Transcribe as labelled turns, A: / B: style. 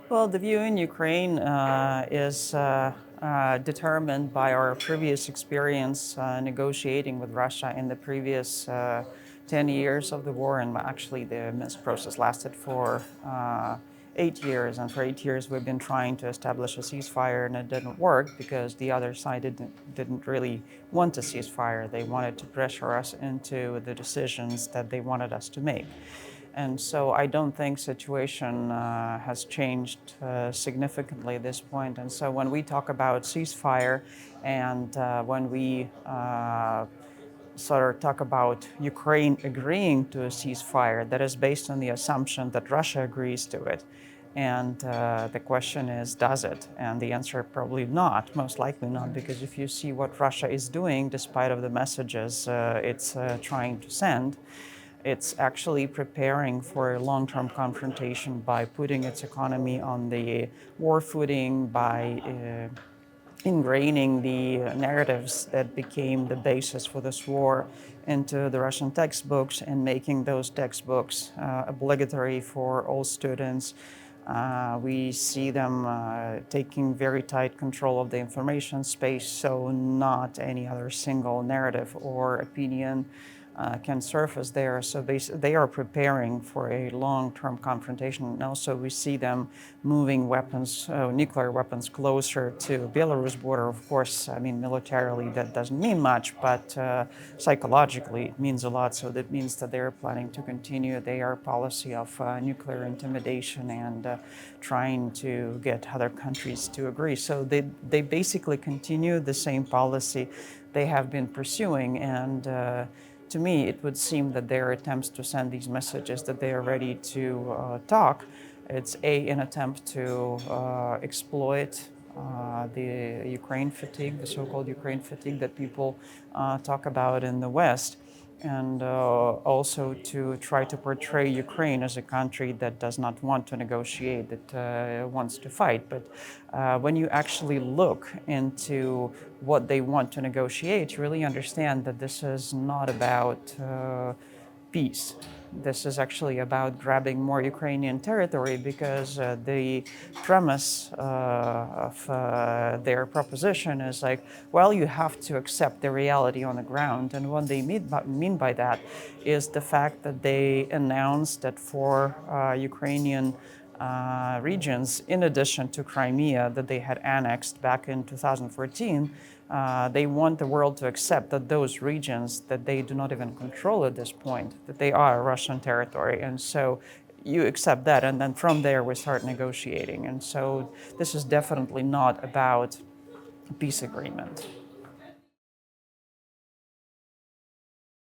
A: Well, the view in Ukraine is determined by our previous experience negotiating with Russia in the previous 10 years of the war, and actually the Minsk process lasted for 8 years, and for 8 years we've been trying to establish a ceasefire, and it didn't work because the other side didn't really want a ceasefire. They wanted to pressure us into the decisions that they wanted us to make. And so I don't think situation has changed significantly at this point. And so when we talk about ceasefire and when we sort of talk about Ukraine agreeing to a ceasefire, that is based on the assumption that Russia agrees to it. And the question is, does it? And the answer, probably not, most likely not, because if you see what Russia is doing, despite of the messages it's trying to send, it's actually preparing for a long-term confrontation by putting its economy on the war footing, by ingraining the narratives that became the basis for this war into the Russian textbooks and making those textbooks obligatory for all students. We see them taking very tight control of the information space, so not any other single narrative or opinion can surface there. So they are preparing for a long-term confrontation. And also we see them moving weapons, nuclear weapons, closer to Belarus border. Of course, I mean, militarily that doesn't mean much, but psychologically it means a lot. So that means that they're planning to continue their policy of nuclear intimidation and trying to get other countries to agree. So they basically continue the same policy they have been pursuing, and to me, it would seem that their attempts to send these messages that they are ready to talk, it's an attempt to exploit the Ukraine fatigue, the so-called Ukraine fatigue that people talk about in the West, and also to try to portray Ukraine as a country that does not want to negotiate, that wants to fight. But when you actually look into what they want to negotiate, you really understand that this is not about peace. This is actually about grabbing more Ukrainian territory, because the premise of their proposition is like, well, you have to accept the reality on the ground. And what they mean by that is the fact that they announced that for Ukrainian regions, in addition to Crimea that they had annexed back in 2014, they want the world to accept that those regions that they do not even control at this point, that they are Russian territory. And so you accept that, and then from there we start negotiating. And so this is definitely not about a peace agreement.